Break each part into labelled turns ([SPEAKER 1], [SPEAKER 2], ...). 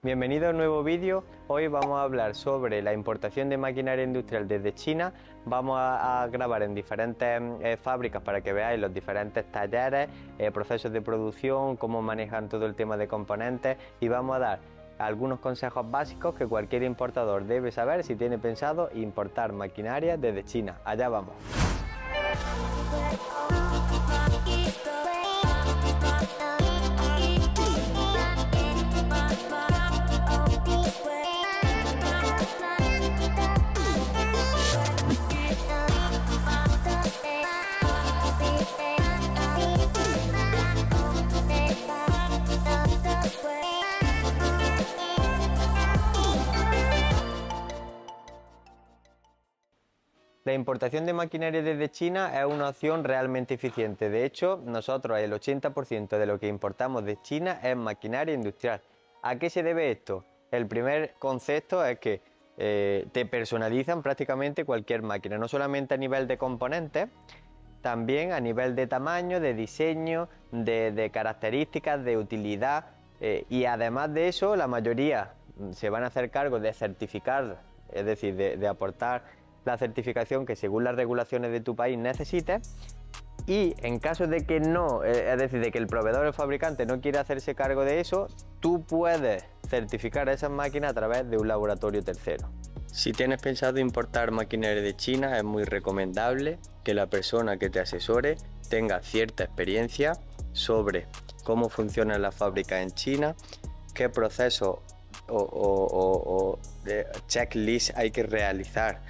[SPEAKER 1] Bienvenido a un nuevo vídeo. Hoy vamos a hablar sobre la importación de maquinaria industrial desde China. Vamos a grabar en diferentes fábricas para que veáis los diferentes talleres, procesos de producción, cómo manejan todo el tema de componentes, y vamos a dar algunos consejos básicos que cualquier importador debe saber si tiene pensado importar maquinaria desde China. Allá vamos. La importación de maquinaria desde China es una opción realmente eficiente. De hecho, nosotros el 80% de lo que importamos de China es maquinaria industrial. ¿A qué se debe esto? El primer concepto es que te personalizan prácticamente cualquier máquina, no solamente a nivel de componentes, también a nivel de tamaño, de diseño, de características, de utilidad, y además de eso la mayoría se van a hacer cargo de certificar, es decir, de aportar la certificación que según las regulaciones de tu país necesites. Y en caso de que no, es decir, de que el proveedor o el fabricante no quiera hacerse cargo de eso, tú puedes certificar esas máquinas a través de un laboratorio tercero. Si tienes pensado importar maquinaria de China, es muy recomendable que la persona que te asesore tenga cierta experiencia sobre cómo funcionan las fábricas en China, qué procesos o checklist hay que realizar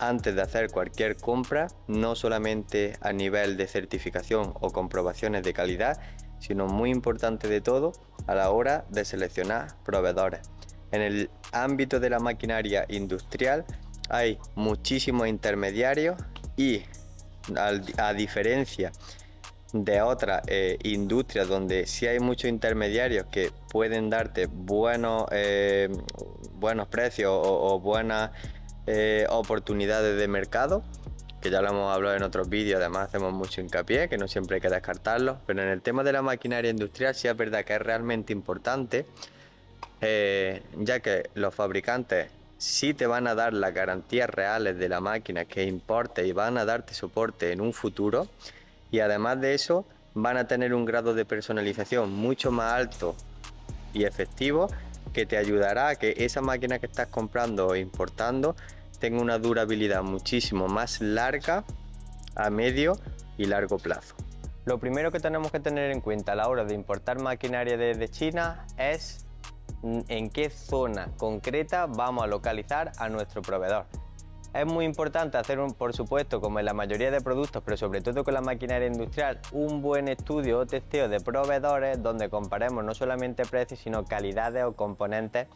[SPEAKER 1] antes de hacer cualquier compra, no solamente a nivel de certificación o comprobaciones de calidad, sino muy importante de todo, a la hora de seleccionar proveedores. En el ámbito de la maquinaria industrial hay muchísimos intermediarios y a diferencia de otras industrias donde sí hay muchos intermediarios que pueden darte buenos precios o buenas oportunidades de mercado, que ya lo hemos hablado en otros vídeos, además hacemos mucho hincapié, que no siempre hay que descartarlo, pero en el tema de la maquinaria industrial sí es verdad que es realmente importante, ya que los fabricantes sí te van a dar las garantías reales de la máquina que importe y van a darte soporte en un futuro, y además de eso van a tener un grado de personalización mucho más alto y efectivo, que te ayudará a que esa máquina que estás comprando o importando tenga una durabilidad muchísimo más larga a medio y largo plazo. Lo primero que tenemos que tener en cuenta a la hora de importar maquinaria desde China es en qué zona concreta vamos a localizar a nuestro proveedor. Es muy importante hacer, por supuesto, como en la mayoría de productos, pero sobre todo con la maquinaria industrial, un buen estudio o testeo de proveedores donde comparemos no solamente precios, sino calidades o componentes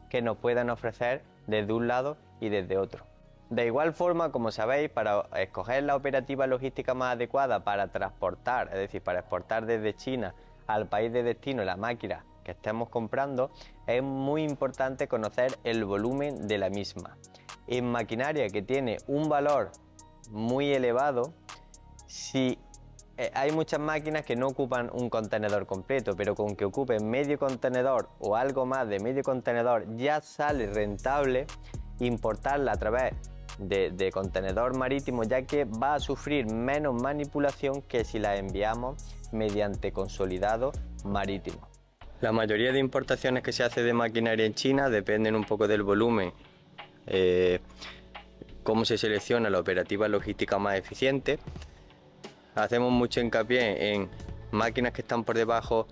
[SPEAKER 1] que nos puedan ofrecer desde un lado y desde otro. De igual forma, como sabéis, para escoger la operativa logística más adecuada para transportar, es decir, para exportar desde China al país de destino la máquina que estemos comprando, es muy importante conocer el volumen de la misma. En maquinaria que tiene un valor muy elevado, si hay muchas máquinas que no ocupan un contenedor completo, pero con que ocupen medio contenedor o algo más de medio contenedor ya sale rentable importarla a través de contenedor marítimo, ya que va a sufrir menos manipulación que si la enviamos mediante consolidado marítimo. La mayoría de importaciones que se hace de maquinaria en China dependen un poco del volumen, cómo se selecciona la operativa logística más eficiente. Hacemos mucho hincapié en máquinas que están por debajo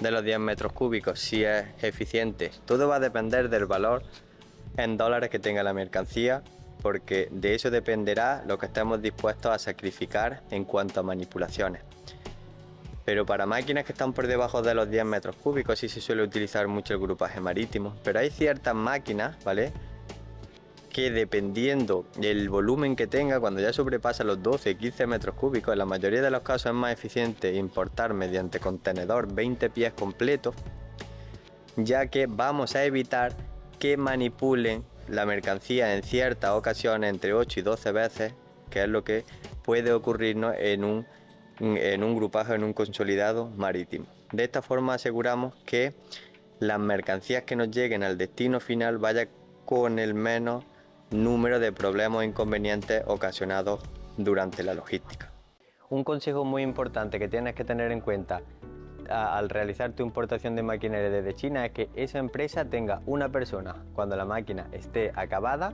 [SPEAKER 1] de los 10 metros cúbicos, si es eficiente. Todo va a depender del valor en dólares que tenga la mercancía, porque de eso dependerá lo que estemos dispuestos a sacrificar en cuanto a manipulaciones. Pero para máquinas que están por debajo de los 10 metros cúbicos sí se suele utilizar mucho el grupaje marítimo, pero hay ciertas máquinas, ¿vale?, que dependiendo del volumen que tenga, cuando ya sobrepasa los 12-15 metros cúbicos, en la mayoría de los casos es más eficiente importar mediante contenedor 20 pies completos, ya que vamos a evitar que manipulen la mercancía en ciertas ocasiones entre 8 y 12 veces, que es lo que puede ocurrirnos en un grupaje, en un consolidado marítimo. De esta forma aseguramos que las mercancías que nos lleguen al destino final vayan con el menos número de problemas o inconvenientes ocasionados durante la logística. Un consejo muy importante que tienes que tener en cuenta al realizar tu importación de maquinaria desde China es que esa empresa tenga una persona, cuando la máquina esté acabada,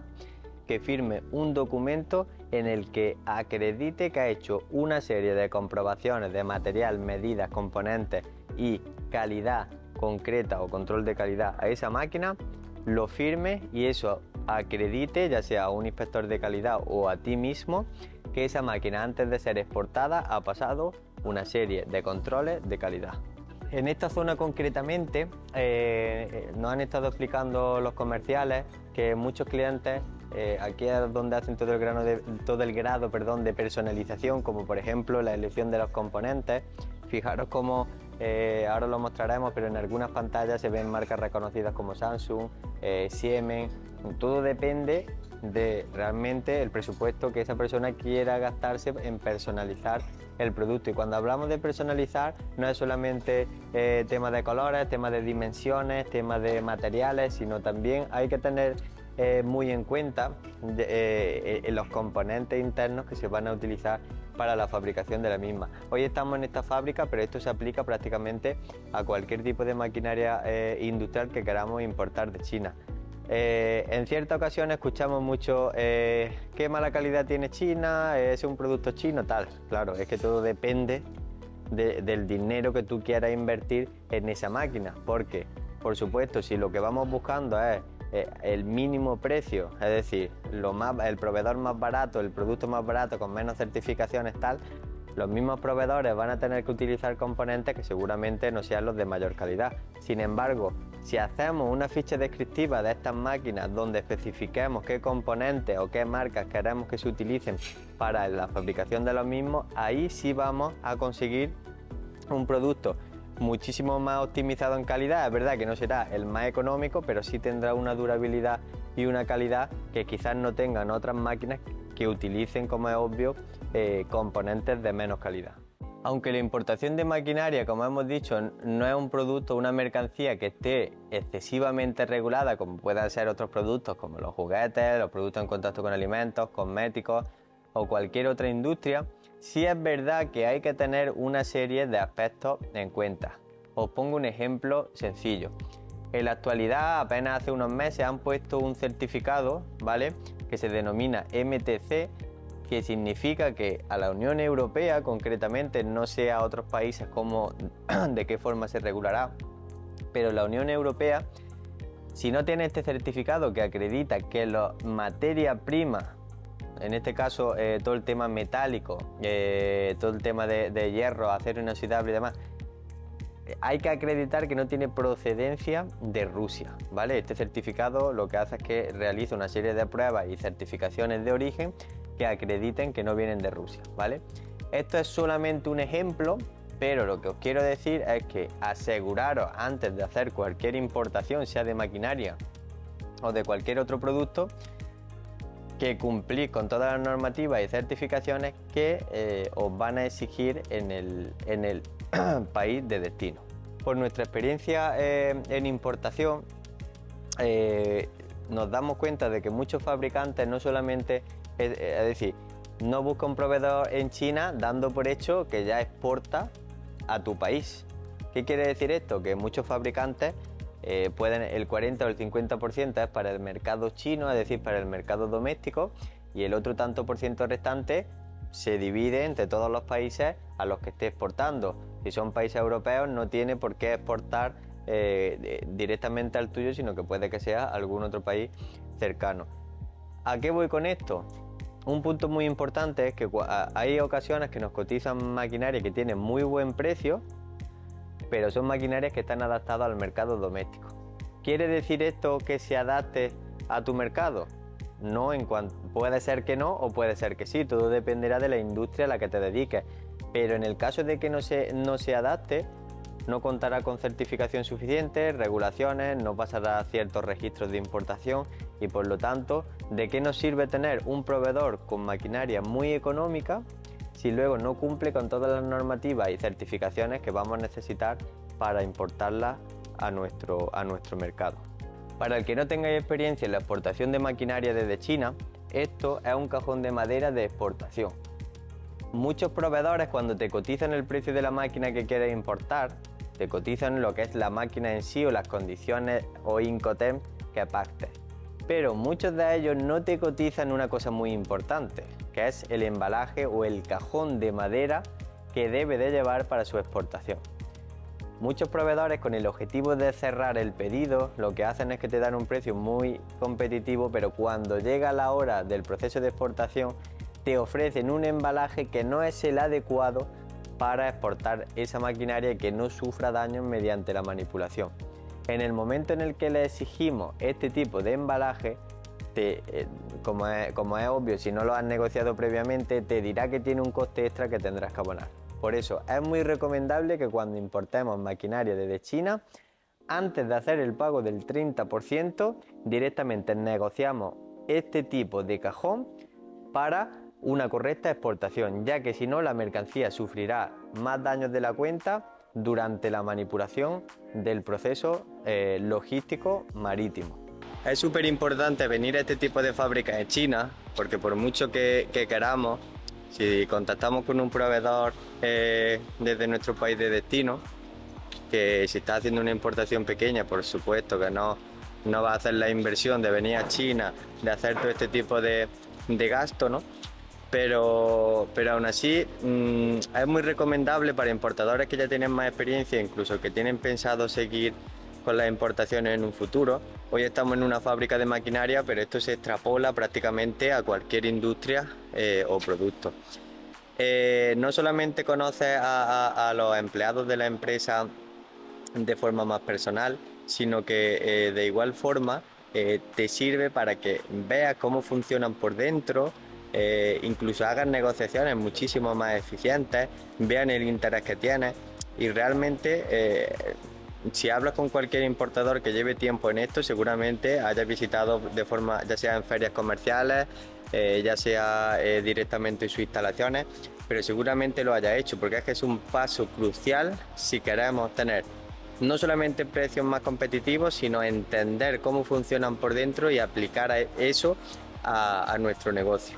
[SPEAKER 1] que firme un documento en el que acredite que ha hecho una serie de comprobaciones de material, medidas, componentes y calidad concreta o control de calidad a esa máquina, lo firme y eso acredite, ya sea a un inspector de calidad o a ti mismo, que esa máquina antes de ser exportada ha pasado una serie de controles de calidad. En esta zona concretamente nos han estado explicando los comerciales que muchos clientes aquí es donde hacen todo el grado de personalización, como por ejemplo la elección de los componentes. Fijaros cómo ahora lo mostraremos, pero en algunas pantallas se ven marcas reconocidas como Samsung, Siemens. Todo depende de realmente el presupuesto que esa persona quiera gastarse en personalizar el producto. Y cuando hablamos de personalizar, no es solamente tema de colores, tema de dimensiones, tema de materiales, sino también hay que tener muy en cuenta los componentes internos que se van a utilizar para la fabricación de la misma. Hoy estamos en esta fábrica, pero esto se aplica prácticamente a cualquier tipo de maquinaria industrial que queramos importar de China. En ciertas ocasiones escuchamos mucho qué mala calidad tiene China, es un producto chino, tal. Claro, es que todo depende del dinero que tú quieras invertir en esa máquina, porque, por supuesto, si lo que vamos buscando es el mínimo precio, es decir, el proveedor más barato, el producto más barato con menos certificaciones, tal, los mismos proveedores van a tener que utilizar componentes que seguramente no sean los de mayor calidad. Sin embargo, si hacemos una ficha descriptiva de estas máquinas donde especifiquemos qué componentes o qué marcas queremos que se utilicen para la fabricación de los mismos, ahí sí vamos a conseguir un producto muchísimo más optimizado en calidad. Es verdad que no será el más económico, pero sí tendrá una durabilidad y una calidad que quizás no tengan otras máquinas que utilicen, como es obvio, componentes de menos calidad. Aunque la importación de maquinaria, como hemos dicho, no es un producto, una mercancía que esté excesivamente regulada, como puedan ser otros productos como los juguetes, los productos en contacto con alimentos, cosméticos o cualquier otra industria, sí es verdad que hay que tener una serie de aspectos en cuenta. Os pongo un ejemplo sencillo. En la actualidad, apenas hace unos meses, han puesto un certificado, ¿vale?, que se denomina MTC, que significa que a la Unión Europea, concretamente, no sé a otros países de qué forma se regulará, pero la Unión Europea, si no tiene este certificado que acredita que la materia prima, en este caso todo el tema metálico, todo el tema de hierro, acero inoxidable y demás, hay que acreditar que no tiene procedencia de Rusia, ¿vale? Este certificado lo que hace es que realiza una serie de pruebas y certificaciones de origen que acrediten que no vienen de Rusia, ¿vale? Esto es solamente un ejemplo, pero lo que os quiero decir es que aseguraros antes de hacer cualquier importación, sea de maquinaria o de cualquier otro producto, que cumplís con todas las normativas y certificaciones que os van a exigir en el país de destino. Por nuestra experiencia en importación, nos damos cuenta de que muchos fabricantes no solamente, es decir, no buscan un proveedor en China dando por hecho que ya exporta a tu país. ¿Qué quiere decir esto? Que muchos fabricantes el 40 o el 50% es para el mercado chino, es decir, para el mercado doméstico, y el otro tanto por ciento restante se divide entre todos los países a los que esté exportando. Si son países europeos, no tiene por qué exportar directamente al tuyo, sino que puede que sea algún otro país cercano. ¿A qué voy con esto? Un punto muy importante es que hay ocasiones que nos cotizan maquinaria que tiene muy buen precio, pero son maquinarias que están adaptadas al mercado doméstico. ¿Quiere decir esto que se adapte a tu mercado? No, puede ser que no o puede ser que sí, todo dependerá de la industria a la que te dediques. Pero en el caso de que no se adapte, no contará con certificación suficiente, regulaciones, no pasará ciertos registros de importación y por lo tanto, ¿de qué nos sirve tener un proveedor con maquinaria muy económica si luego no cumple con todas las normativas y certificaciones que vamos a necesitar para importarla a nuestro mercado. Para el que no tengáis experiencia en la exportación de maquinaria desde China, esto es un cajón de madera de exportación. Muchos proveedores, cuando te cotizan el precio de la máquina que quieres importar, te cotizan lo que es la máquina en sí o las condiciones o Incoterms que pactes. Pero muchos de ellos no te cotizan una cosa muy importante, que es el embalaje o el cajón de madera que debe de llevar para su exportación. Muchos proveedores, con el objetivo de cerrar el pedido, lo que hacen es que te dan un precio muy competitivo, pero cuando llega la hora del proceso de exportación te ofrecen un embalaje que no es el adecuado para exportar esa maquinaria y que no sufra daños mediante la manipulación. En el momento en el que le exigimos este tipo de embalaje, como es obvio, si no lo has negociado previamente, te dirá que tiene un coste extra que tendrás que abonar. Por eso es muy recomendable que cuando importemos maquinaria desde China, antes de hacer el pago del 30%, directamente negociamos este tipo de cajón para una correcta exportación, ya que si no la mercancía sufrirá más daños de la cuenta durante la manipulación del proceso logístico marítimo. Es súper importante venir a este tipo de fábricas en China, porque por mucho que queramos, si contactamos con un proveedor desde nuestro país de destino, que si está haciendo una importación pequeña, por supuesto que no va a hacer la inversión de venir a China, de hacer todo este tipo de gasto, ¿no? Pero aún así es muy recomendable para importadores que ya tienen más experiencia, incluso que tienen pensado seguir con las importaciones en un futuro. Hoy estamos en una fábrica de maquinaria, pero esto se extrapola prácticamente a cualquier industria o producto. No solamente conoces a los empleados de la empresa de forma más personal, sino que de igual forma te sirve para que veas cómo funcionan por dentro, incluso hagas negociaciones muchísimo más eficientes, vean el interés que tienes y realmente si hablas con cualquier importador que lleve tiempo en esto, seguramente hayas visitado de forma, ya sea en ferias comerciales, ya sea directamente en sus instalaciones, pero seguramente lo hayas hecho, porque es que es un paso crucial si queremos tener no solamente precios más competitivos, sino entender cómo funcionan por dentro y aplicar eso a nuestro negocio.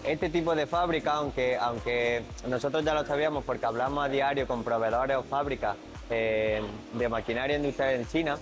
[SPEAKER 1] Este tipo de fábrica, aunque nosotros ya lo sabíamos porque hablamos a diario con proveedores o fábricas de maquinaria industrial en China,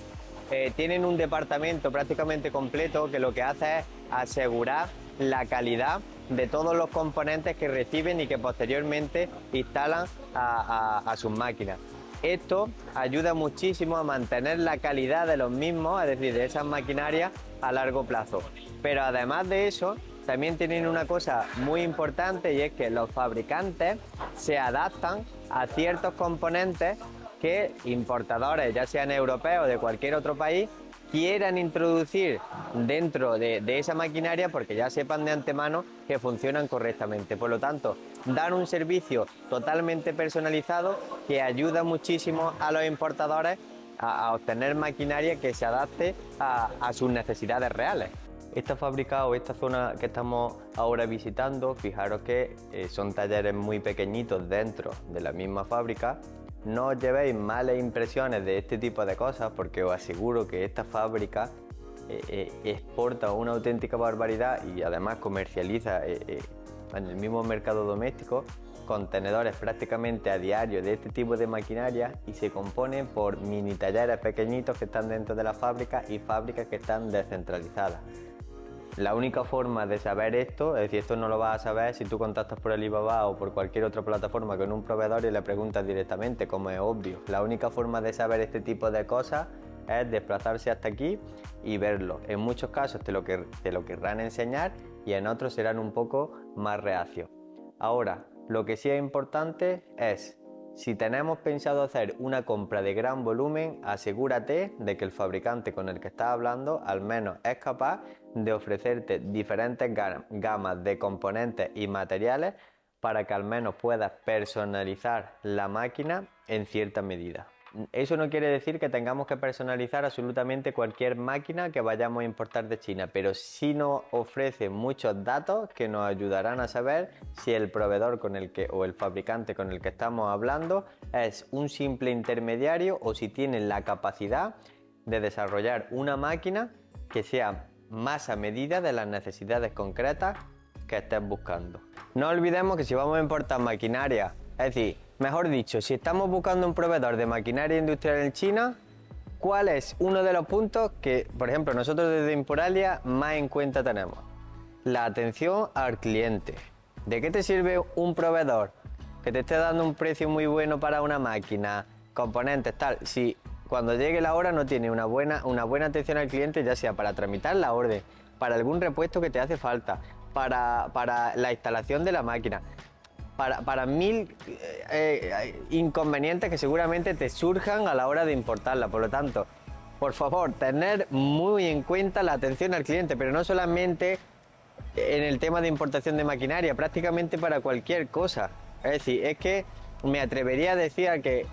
[SPEAKER 1] tienen un departamento prácticamente completo que lo que hace es asegurar la calidad de todos los componentes que reciben y que posteriormente instalan a sus máquinas. Esto ayuda muchísimo a mantener la calidad de los mismos, es decir, de esas maquinarias a largo plazo. Pero además de eso, también tienen una cosa muy importante y es que los fabricantes se adaptan a ciertos componentes que importadores, ya sean europeos o de cualquier otro país, quieran introducir dentro de esa maquinaria porque ya sepan de antemano que funcionan correctamente. Por lo tanto, dan un servicio totalmente personalizado que ayuda muchísimo a los importadores a obtener maquinaria que se adapte a sus necesidades reales. Esta fábrica o esta zona que estamos ahora visitando, fijaros que son talleres muy pequeñitos dentro de la misma fábrica. No os llevéis malas impresiones de este tipo de cosas porque os aseguro que esta fábrica exporta una auténtica barbaridad y además comercializa en el mismo mercado doméstico contenedores prácticamente a diario de este tipo de maquinaria y se componen por mini talleres pequeñitos que están dentro de la fábrica y fábricas que están descentralizadas. La única forma de saber esto, es decir, esto no lo vas a saber si tú contactas por Alibaba o por cualquier otra plataforma con un proveedor y le preguntas directamente, como es obvio. La única forma de saber este tipo de cosas es desplazarse hasta aquí y verlo. En muchos casos te lo querrán enseñar y en otros serán un poco más reacios. Ahora, lo que sí es importante es, si tenemos pensado hacer una compra de gran volumen, asegúrate de que el fabricante con el que estás hablando al menos es capaz de ofrecerte diferentes gamas de componentes y materiales para que al menos puedas personalizar la máquina en cierta medida. Eso no quiere decir que tengamos que personalizar absolutamente cualquier máquina que vayamos a importar de China, pero sí nos ofrece muchos datos que nos ayudarán a saber si el proveedor o el fabricante con el que estamos hablando es un simple intermediario o si tiene la capacidad de desarrollar una máquina que sea más a medida de las necesidades concretas que estés buscando. No olvidemos que si vamos a importar maquinaria, es decir, mejor dicho, si estamos buscando un proveedor de maquinaria industrial en China, ¿cuál es uno de los puntos que, por ejemplo, nosotros desde Impuralia más en cuenta tenemos? La atención al cliente. ¿De qué te sirve un proveedor que te esté dando un precio muy bueno para una máquina, componentes, tal, si cuando llegue la hora no tiene una buena atención al cliente, ya sea para tramitar la orden, para algún repuesto que te hace falta, para la instalación de la máquina, para mil inconvenientes que seguramente te surjan a la hora de importarla? Por lo tanto, por favor, tener muy en cuenta la atención al cliente, pero no solamente en el tema de importación de maquinaria, prácticamente para cualquier cosa. Es decir, es que me atrevería a decir que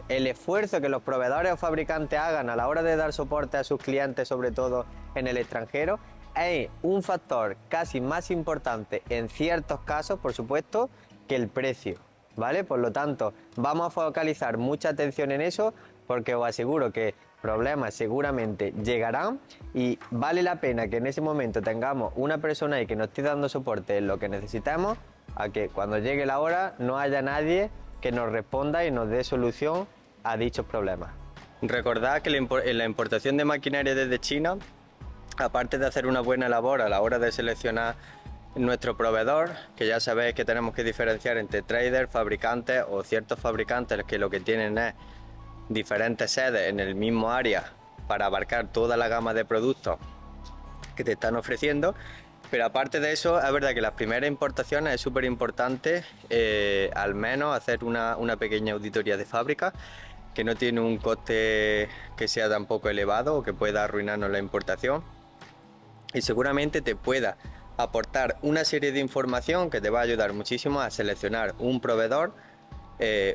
[SPEAKER 1] el esfuerzo que los proveedores o fabricantes hagan a la hora de dar soporte a sus clientes, sobre todo en el extranjero, es un factor casi más importante en ciertos casos, por supuesto, que el precio, ¿vale? Por lo tanto, vamos a focalizar mucha atención en eso porque os aseguro que problemas seguramente llegarán y vale la pena que en ese momento tengamos una persona ahí que nos esté dando soporte en lo que necesitamos, a que cuando llegue la hora no haya nadie que nos responda y nos dé solución a dichos problemas. Recordad que la importación de maquinaria desde China, aparte de hacer una buena labor a la hora de seleccionar nuestro proveedor, que ya sabéis que tenemos que diferenciar entre traders, fabricantes o ciertos fabricantes que lo que tienen es diferentes sedes en el mismo área para abarcar toda la gama de productos que te están ofreciendo. Pero aparte de eso, es verdad que las primeras importaciones es súper importante al menos hacer una pequeña auditoría de fábrica, que no tiene un coste que sea tampoco elevado o que pueda arruinarnos la importación, y seguramente te pueda aportar una serie de información que te va a ayudar muchísimo a seleccionar un proveedor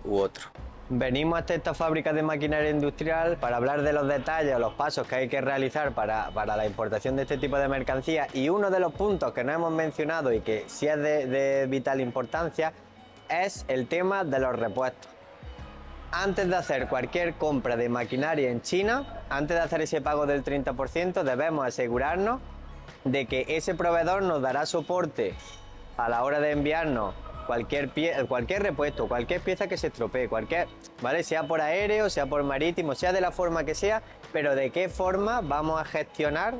[SPEAKER 1] u otro. Venimos hasta esta fábrica de maquinaria industrial para hablar de los detalles o los pasos que hay que realizar para la importación de este tipo de mercancías, y uno de los puntos que no hemos mencionado y que sí es de vital importancia es el tema de los repuestos. Antes de hacer cualquier compra de maquinaria en China, antes de hacer ese pago del 30%, debemos asegurarnos de que ese proveedor nos dará soporte a la hora de enviarnos cualquier repuesto, cualquier pieza que se estropee, ¿vale? Sea por aéreo, sea por marítimo, sea de la forma que sea, pero de qué forma vamos a gestionar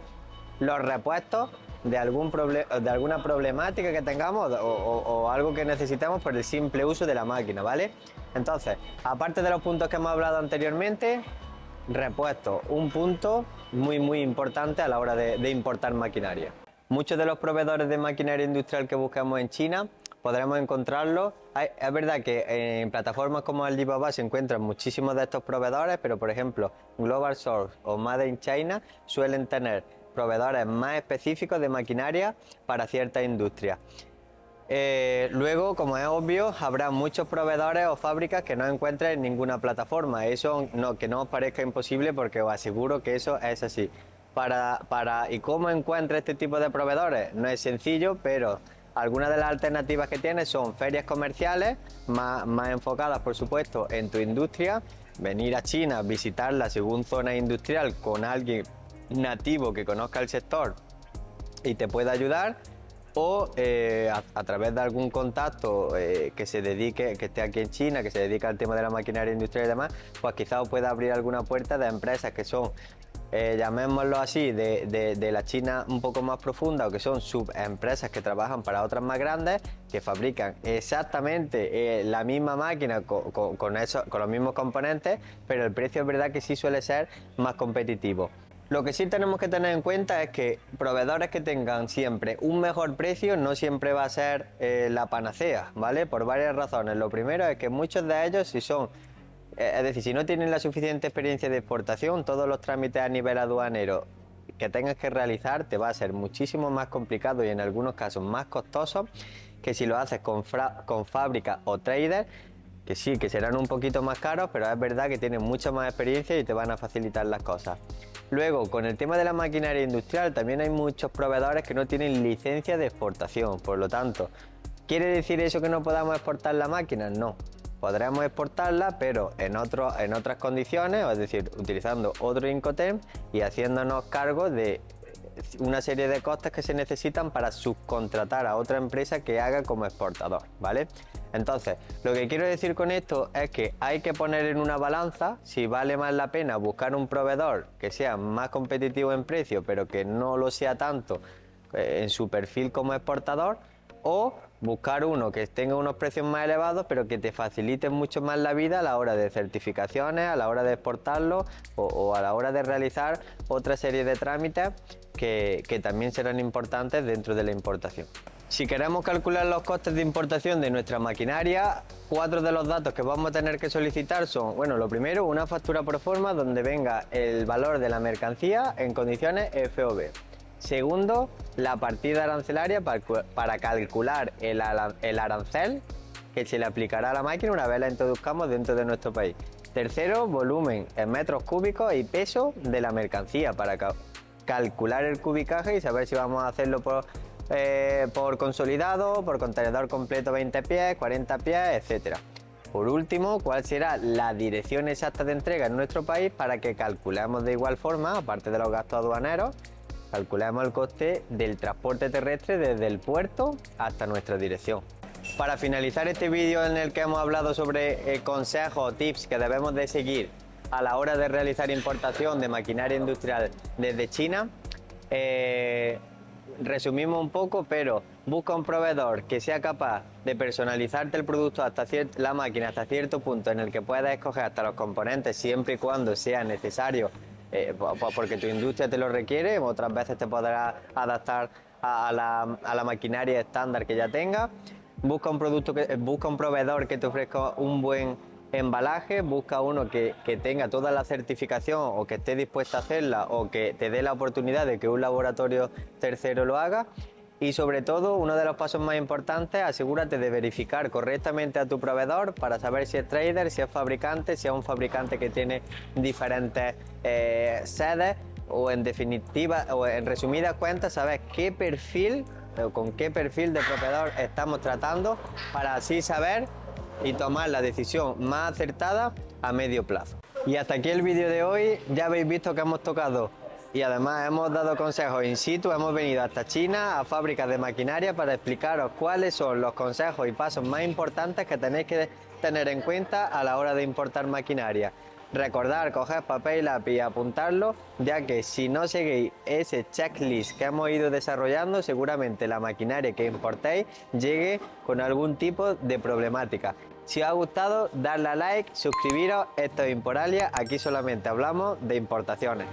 [SPEAKER 1] los repuestos de alguna problemática que tengamos o algo que necesitamos por el simple uso de la máquina, ¿vale? Entonces, aparte de los puntos que hemos hablado anteriormente, repuestos, un punto muy importante a la hora de importar maquinaria. Muchos de los proveedores de maquinaria industrial que buscamos en China podremos encontrarlos. Es verdad que en plataformas como Alibaba se encuentran muchísimos de estos proveedores, pero por ejemplo Global Source o Made in China suelen tener proveedores más específicos de maquinaria para ciertas industrias. Luego, como es obvio, habrá muchos proveedores o fábricas que no encuentren en ninguna plataforma. Eso que no os parezca imposible, porque os aseguro que eso es así. ¿Y cómo encuentra este tipo de proveedores? No es sencillo, pero algunas de las alternativas que tienes son ferias comerciales, más enfocadas por supuesto en tu industria, venir a China, visitarla según zona industrial con alguien nativo que conozca el sector y te pueda ayudar, o a través de algún contacto que esté aquí en China, que se dedica al tema de la maquinaria industrial y demás, pues quizás os pueda abrir alguna puerta de empresas que son, llamémoslo así, de la China un poco más profunda, o que son subempresas que trabajan para otras más grandes, que fabrican exactamente la misma máquina con los mismos componentes, pero el precio es verdad que sí suele ser más competitivo. Lo que sí tenemos que tener en cuenta es que proveedores que tengan siempre un mejor precio no siempre va a ser la panacea, ¿vale? Por varias razones. Lo primero es que muchos de ellos, si no tienen la suficiente experiencia de exportación, todos los trámites a nivel aduanero que tengas que realizar te va a ser muchísimo más complicado y en algunos casos más costoso que si lo haces con fábricas o traders que sí, que serán un poquito más caros, pero es verdad que tienen mucha más experiencia y te van a facilitar las cosas. Luego, con el tema de la maquinaria industrial, también hay muchos proveedores que no tienen licencia de exportación, por lo tanto, ¿quiere decir eso que no podamos exportar la máquina? No, podremos exportarla, pero en otras condiciones, es decir, utilizando otro Incoterm y haciéndonos cargo de una serie de costes que se necesitan para subcontratar a otra empresa que haga como exportador, ¿vale? Entonces, lo que quiero decir con esto es que hay que poner en una balanza si vale más la pena buscar un proveedor que sea más competitivo en precio, pero que no lo sea tanto en su perfil como exportador, o buscar uno que tenga unos precios más elevados pero que te facilite mucho más la vida a la hora de certificaciones, a la hora de exportarlo o a la hora de realizar otra serie de trámites que también serán importantes dentro de la importación. Si queremos calcular los costes de importación de nuestra maquinaria, 4 de los datos que vamos a tener que solicitar son, bueno, lo primero, una factura pro forma donde venga el valor de la mercancía en condiciones FOB. Segundo, la partida arancelaria para calcular el arancel que se le aplicará a la máquina una vez la introduzcamos dentro de nuestro país. Tercero, volumen en metros cúbicos y peso de la mercancía para calcular el cubicaje y saber si vamos a hacerlo por consolidado, por contenedor completo 20 pies, 40 pies, etc. Por último, cuál será la dirección exacta de entrega en nuestro país para que calculemos de igual forma, aparte de los gastos aduaneros, calculemos el coste del transporte terrestre desde el puerto hasta nuestra dirección. Para finalizar este vídeo en el que hemos hablado sobre consejos o tips que debemos de seguir a la hora de realizar importación de maquinaria industrial desde China, resumimos un poco, pero busca un proveedor que sea capaz de personalizarte el producto la máquina hasta cierto punto en el que puedas escoger hasta los componentes siempre y cuando sea necesario, porque tu industria te lo requiere. Otras veces te podrás adaptar a la maquinaria estándar que ya tengas. Busca un proveedor que te ofrezca un buen embalaje, busca uno que tenga toda la certificación o que esté dispuesto a hacerla o que te dé la oportunidad de que un laboratorio tercero lo haga. Y sobre todo, uno de los pasos más importantes, asegúrate de verificar correctamente a tu proveedor para saber si es trader, si es fabricante, si es un fabricante que tiene diferentes sedes, o en definitiva, o en resumidas cuentas, saber qué perfil o con qué perfil de proveedor estamos tratando para así saber y tomar la decisión más acertada a medio plazo. Y hasta aquí el vídeo de hoy. Ya habéis visto que hemos tocado y además hemos dado consejos in situ. Hemos venido hasta China a fábricas de maquinaria para explicaros cuáles son los consejos y pasos más importantes que tenéis que tener en cuenta a la hora de importar maquinaria. Recordad coger papel y lápiz y apuntarlo, ya que si no seguís ese checklist que hemos ido desarrollando, seguramente la maquinaria que importéis llegue con algún tipo de problemática. Si os ha gustado, darle a like, suscribiros. Esto es Imporalia, aquí solamente hablamos de importaciones.